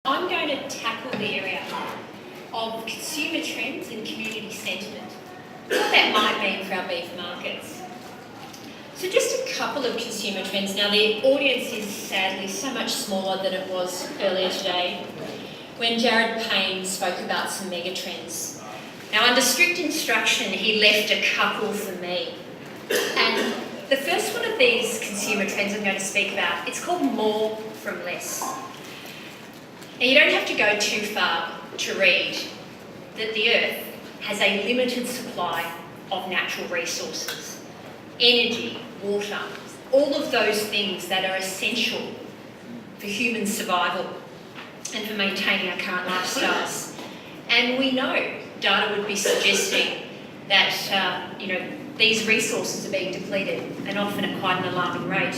I'm going to tackle the area of consumer trends and community sentiment, what that might mean for our beef markets. So just a couple of consumer trends. Now the audience is sadly so much smaller than it was earlier today when Jared Payne spoke about some mega trends. Now under strict instruction he left a couple for me. And the first one of these consumer trends I'm going to speak about, it's called more from less. Now you don't have to go too far to read that the Earth has a limited supply of natural resources. Energy, water, all of those things that are essential for human survival and for maintaining our current lifestyles. And we know data would be suggesting that these resources are being depleted and often at quite an alarming rate.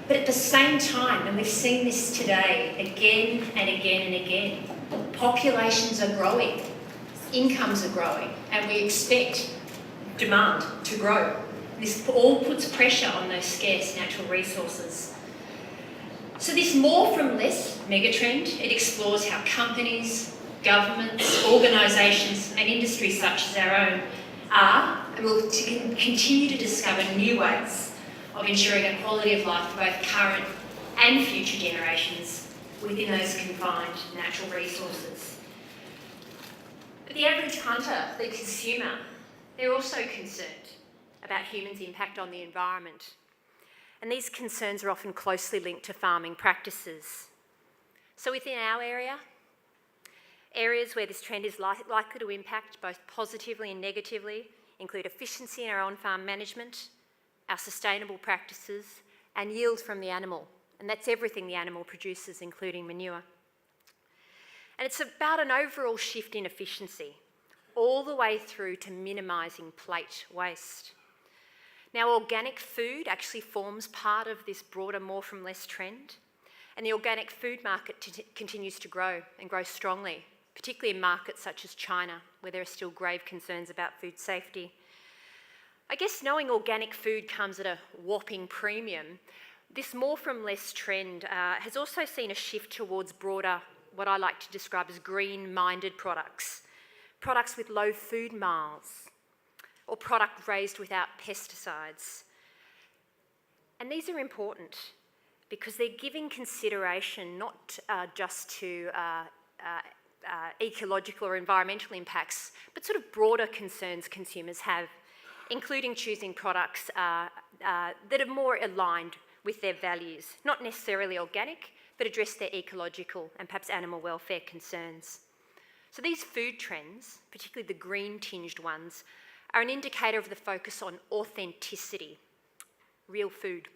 But at the same time, and we've seen this today again and again and again, populations are growing, incomes are growing, and we expect demand to grow. This all puts pressure on those scarce natural resources. So this more from less megatrend, it explores how companies, governments, organisations and industries such as our own are and will continue to discover new ways of ensuring a quality of life for both current and future generations within those confined natural resources. But the average hunter, the consumer, they're also concerned about humans' impact on the environment. And these concerns are often closely linked to farming practices. So within our area, areas where this trend is likely to impact both positively and negatively include efficiency in our on-farm management, our sustainable practices, and yield from the animal. And that's everything the animal produces, including manure. And it's about an overall shift in efficiency, all the way through to minimising plate waste. Now, organic food actually forms part of this broader more from less trend, and the organic food market continues to grow and grow strongly, particularly in markets such as China, where there are still grave concerns about food safety. I guess knowing organic food comes at a whopping premium, this more from less trend has also seen a shift towards broader, what I like to describe as green-minded products. Products with low food miles, or product raised without pesticides. And these are important because they're giving consideration not just to ecological or environmental impacts, but sort of broader concerns consumers have, including choosing products that are more aligned with their values, not necessarily organic, but address their ecological and perhaps animal welfare concerns. So these food trends, particularly the green-tinged ones, are an indicator of the focus on authenticity, real food,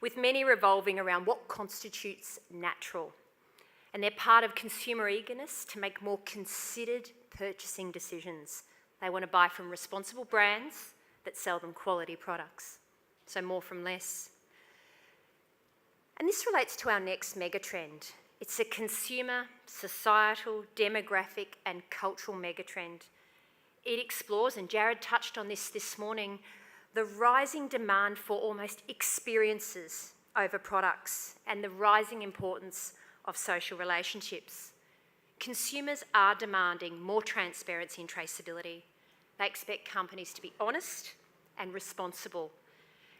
with many revolving around what constitutes natural. And they're part of consumer eagerness to make more considered purchasing decisions. They want to buy from responsible brands that sell them quality products. So more from less. And this relates to our next megatrend. It's a consumer, societal, demographic and cultural megatrend. It explores, and Jared touched on this morning, the rising demand for almost experiences over products and the rising importance of social relationships. Consumers are demanding more transparency and traceability. They expect companies to be honest and responsible,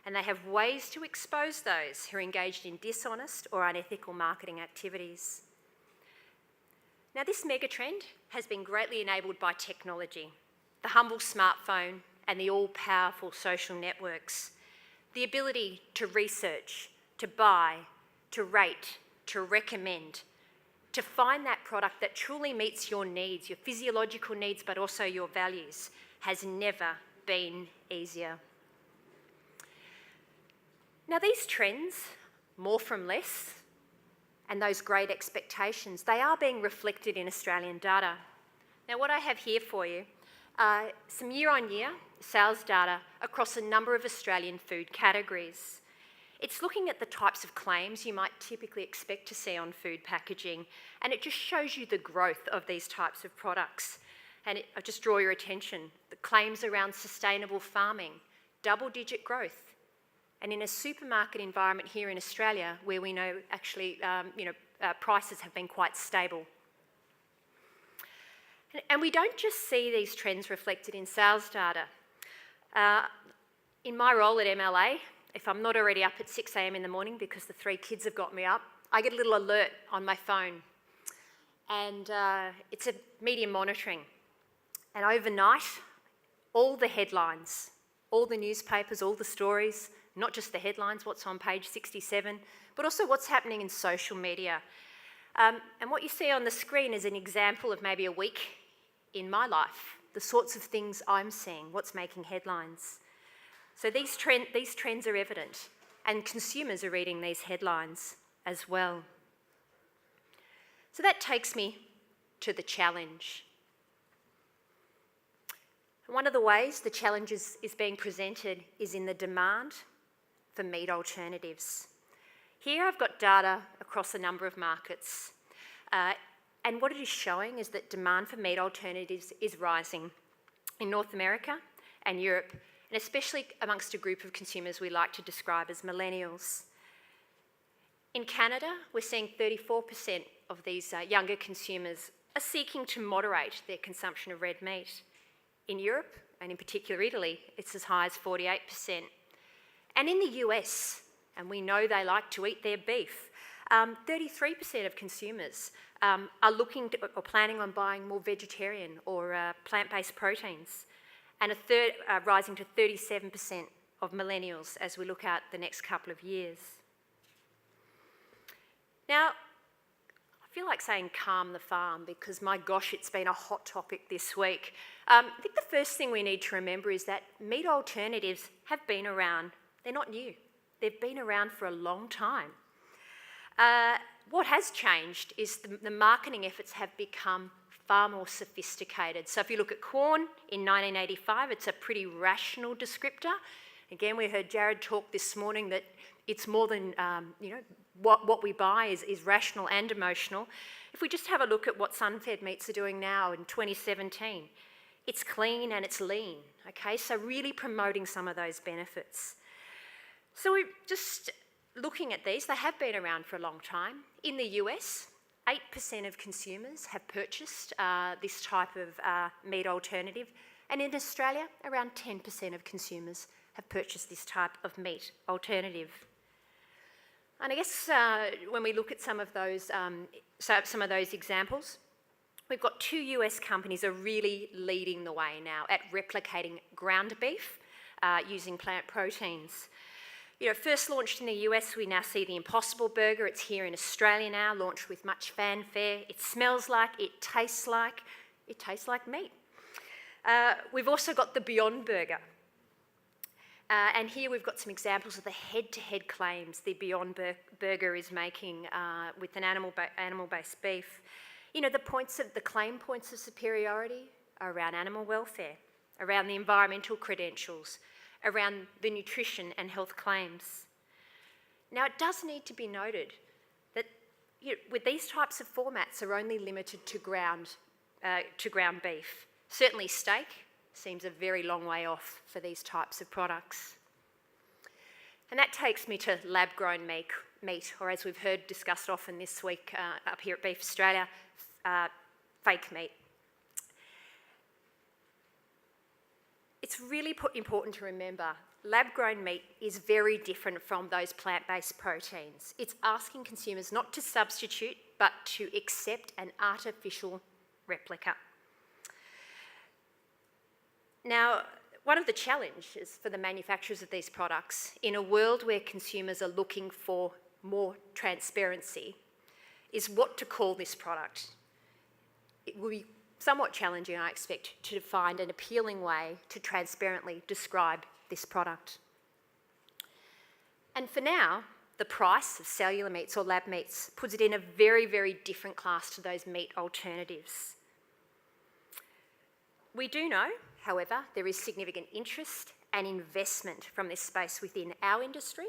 and they have ways to expose those who are engaged in dishonest or unethical marketing activities. Now, this megatrend has been greatly enabled by technology, the humble smartphone and the all-powerful social networks, the ability to research, to buy, to rate, to recommend, to find that product that truly meets your needs, your physiological needs, but also your values, has never been easier. Now, these trends, more from less, and those great expectations, they are being reflected in Australian data. Now, what I have here for you are some year-on-year sales data across a number of Australian food categories. It's looking at the types of claims you might typically expect to see on food packaging, and it just shows you the growth of these types of products. And I just draw your attention, the claims around sustainable farming, double-digit growth. And in a supermarket environment here in Australia, where we know actually prices have been quite stable. And we don't just see these trends reflected in sales data. In my role at MLA, if I'm not already up at 6 a.m. in the morning because the 3 kids have got me up, I get a little alert on my phone. And it's a media monitoring. And overnight, all the headlines, all the newspapers, all the stories, not just the headlines, what's on page 67, but also what's happening in social media. And what you see on the screen is an example of maybe a week in my life, the sorts of things I'm seeing, what's making headlines. So these trends are evident, and consumers are reading these headlines as well. So that takes me to the challenge. One of the ways the challenge is being presented is in the demand for meat alternatives. Here I've got data across a number of markets, and what it is showing is that demand for meat alternatives is rising in North America and Europe, and especially amongst a group of consumers we like to describe as millennials. In Canada, we're seeing 34% of these younger consumers are seeking to moderate their consumption of red meat. In Europe, and in particular Italy, it's as high as 48%. And in the US, and we know they like to eat their beef, 33% of consumers are looking to, or planning on buying more vegetarian or plant-based proteins, and rising to 37% of millennials as we look at the next couple of years. Now, I feel like saying calm the farm because, my gosh, it's been a hot topic this week. I think the first thing we need to remember is that meat alternatives have been around. They're not new. They've been around for a long time. What has changed is the marketing efforts have become far more sophisticated. So if you look at corn in 1985, it's a pretty rational descriptor. Again, we heard Jared talk this morning that it's more than, what we buy is rational and emotional. If we just have a look at what Sunfed Meats are doing now in 2017, it's clean and it's lean, okay? So really promoting some of those benefits. So we're just looking at these. They have been around for a long time. In the US, 8% of consumers have purchased this type of meat alternative. And in Australia, around 10% of consumers have purchased this type of meat alternative. And I guess when we look at some of those examples, we've got 2 US companies are really leading the way now at replicating ground beef using plant proteins. First launched in the US, we now see the Impossible Burger. It's here in Australia now, launched with much fanfare. It smells like, it tastes like meat. We've also got the Beyond Burger. And here we've got some examples of the head-to-head claims the Beyond Burger is making with an animal-based beef. The claim points of superiority are around animal welfare, around the environmental credentials, around the nutrition and health claims. Now, it does need to be noted that with these types of formats are only limited to ground beef. Certainly steak seems a very long way off for these types of products. And that takes me to lab-grown meat, or as we've heard discussed often this week up here at Beef Australia, fake meat. It's really important to remember lab-grown meat is very different from those plant-based proteins. It's asking consumers not to substitute, but to accept an artificial replica. Now, one of the challenges for the manufacturers of these products, in a world where consumers are looking for more transparency, is what to call this product. It will be somewhat challenging, I expect, to find an appealing way to transparently describe this product. And for now, the price of cellular meats or lab meats puts it in a very, very different class to those meat alternatives. We do know, however, there is significant interest and investment from this space within our industry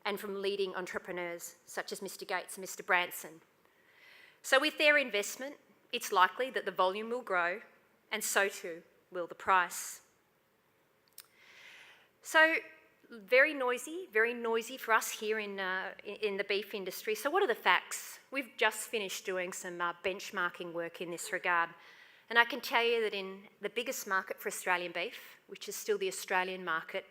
and from leading entrepreneurs such as Mr. Gates and Mr. Branson. So with their investment, it's likely that the volume will grow, and so too will the price. So very noisy for us here in the beef industry. So what are the facts? We've just finished doing some benchmarking work in this regard. And I can tell you that in the biggest market for Australian beef, which is still the Australian market,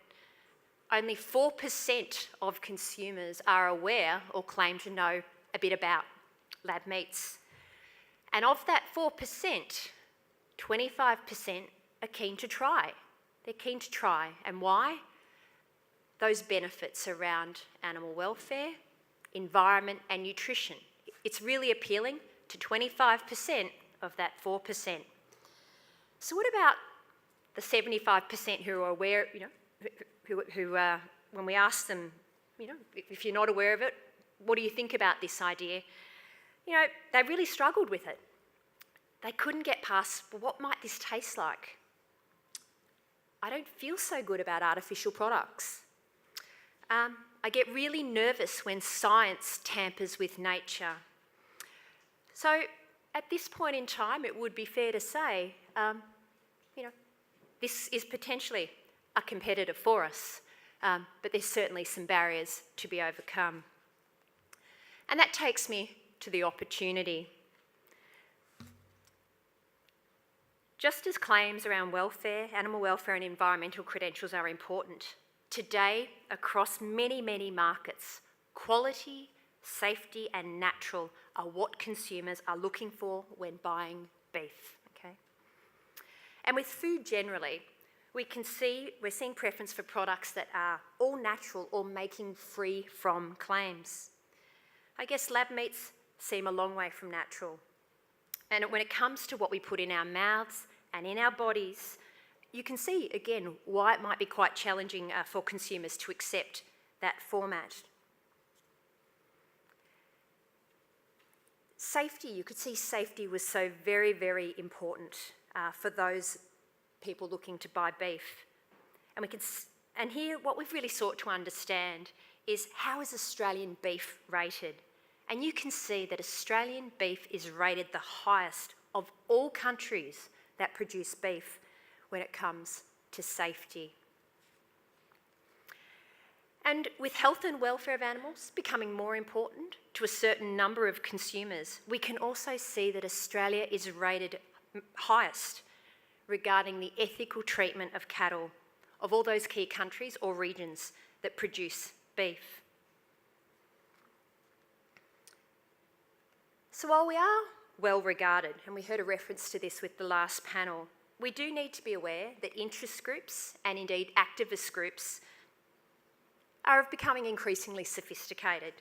only 4% of consumers are aware or claim to know a bit about lab meats. And of that 4%, 25% are keen to try. They're keen to try. And why? Those benefits around animal welfare, environment and nutrition. It's really appealing to 25% of that 4%. So what about the 75% who are aware, who when we ask them, if you're not aware of it, what do you think about this idea? They really struggled with it. They couldn't get past, well, what might this taste like? I don't feel so good about artificial products. I get really nervous when science tampers with nature. So at this point in time, it would be fair to say, this is potentially a competitor for us, but there's certainly some barriers to be overcome. And that takes me to the opportunity. Just as claims around welfare, animal welfare and environmental credentials are important, today, across many, many markets, quality, safety and natural are what consumers are looking for when buying beef, okay? And with food generally, we're seeing preference for products that are all natural or making free from claims. I guess lab meats seem a long way from natural. And when it comes to what we put in our mouths and in our bodies, you can see, again, why it might be quite challenging for consumers to accept that format. Safety, you could see safety was so very, very important for those people looking to buy beef. And here, what we've really sought to understand is how is Australian beef rated? And you can see that Australian beef is rated the highest of all countries that produce beef when it comes to safety. And with health and welfare of animals becoming more important to a certain number of consumers, we can also see that Australia is rated highest regarding the ethical treatment of cattle of all those key countries or regions that produce beef. So while we are well regarded, and we heard a reference to this with the last panel, we do need to be aware that interest groups and indeed activist groups are becoming increasingly sophisticated.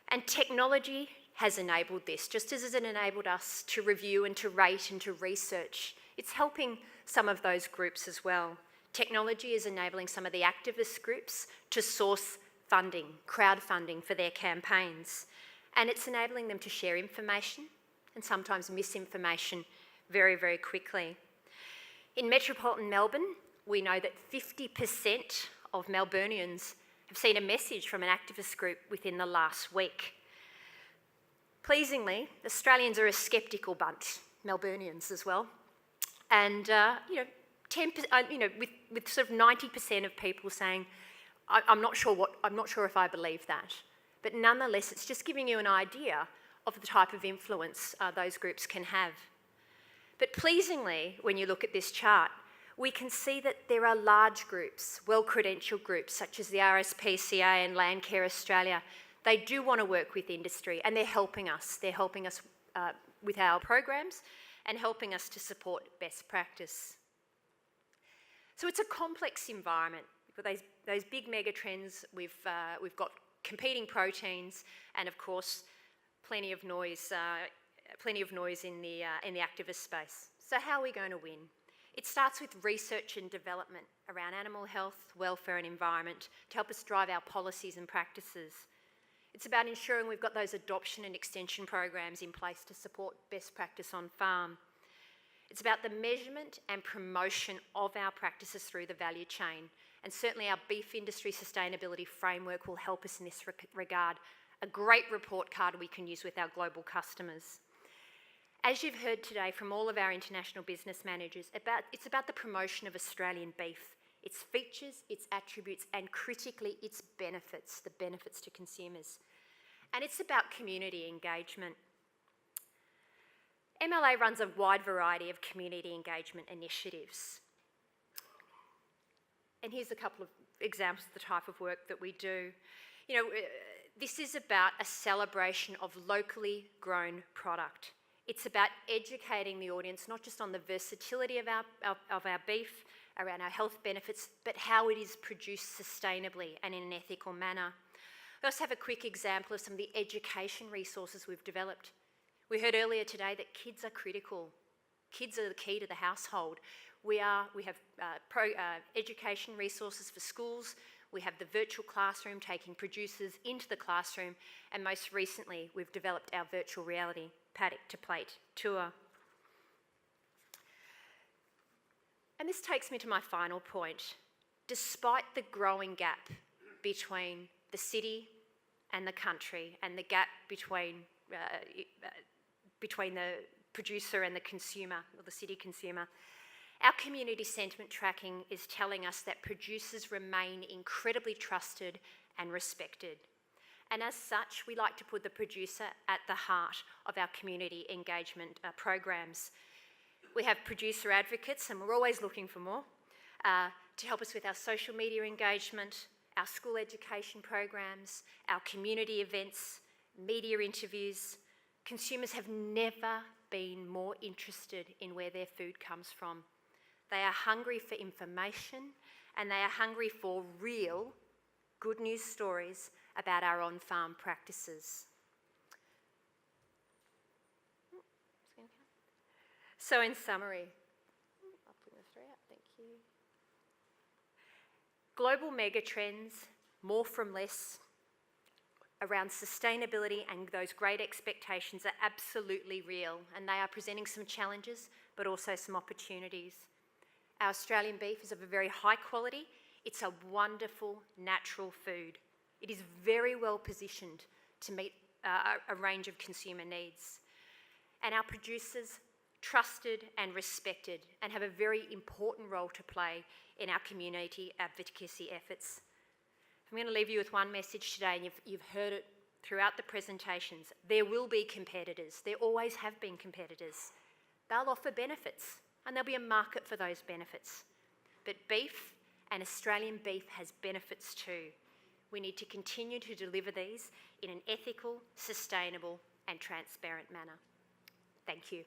And technology has enabled this, just as it enabled us to review and to rate and to research. It's helping some of those groups as well. Technology is enabling some of the activist groups to source funding, crowdfunding for their campaigns. And it's enabling them to share information and sometimes misinformation very, very quickly. In metropolitan Melbourne, we know that 50% of Melburnians have seen a message from an activist group within the last week. Pleasingly, Australians are a sceptical bunch, Melburnians as well. And, with sort of 90% of people saying, I'm not sure if I believe that. But nonetheless, it's just giving you an idea of the type of influence those groups can have. But pleasingly, when you look at this chart, we can see that there are large groups, well-credentialed groups, such as the RSPCA and Landcare Australia. They do want to work with industry, and they're helping us. They're helping us with our programs and helping us to support best practice. So it's a complex environment. We've got those big mega trends. We've got competing proteins, and of course, plenty of noise in the activist space. So how are we going to win? It starts with research and development around animal health, welfare and environment to help us drive our policies and practices. It's about ensuring we've got those adoption and extension programs in place to support best practice on farm. It's about the measurement and promotion of our practices through the value chain. And certainly our beef industry sustainability framework will help us in this regard. A great report card we can use with our global customers. As you've heard today from all of our international business managers, it's about the promotion of Australian beef its features, its attributes, and critically, its benefits, the benefits to consumers. And it's about community engagement. MLA runs a wide variety of community engagement initiatives. And here's a couple of examples of the type of work that we do. This is about a celebration of locally grown product. It's about educating the audience not just on the versatility of our beef, around our health benefits, but how it is produced sustainably and in an ethical manner. We also have a quick example of some of the education resources we've developed. We heard earlier today that kids are critical. Kids are the key to the household. We have education resources for schools. We have the virtual classroom taking producers into the classroom, and most recently we've developed our virtual reality paddock to plate tour. And this takes me to my final point. Despite the growing gap between the city and the country, and the gap between the producer and the consumer, or the city consumer, our community sentiment tracking is telling us that producers remain incredibly trusted and respected. And as such, we like to put the producer at the heart of our community engagement programs. We have producer advocates, and we're always looking for more, to help us with our social media engagement, our school education programs, our community events, media interviews. Consumers have never been more interested in where their food comes from. They are hungry for information, and they are hungry for real good news stories about our on-farm practices. So in summary, I'll put this three up, thank you. Global megatrends, more from less, around sustainability and those great expectations are absolutely real, and they are presenting some challenges, but also some opportunities. Our Australian beef is of a very high quality. It's a wonderful natural food. It is very well positioned to meet a range of consumer needs. And our producers, trusted and respected, and have a very important role to play in our community advocacy efforts. I'm going to leave you with one message today, and you've heard it throughout the presentations. There will be competitors. There always have been competitors. They'll offer benefits, and there'll be a market for those benefits. But beef, and Australian beef, has benefits too. We need to continue to deliver these in an ethical, sustainable, and transparent manner. Thank you.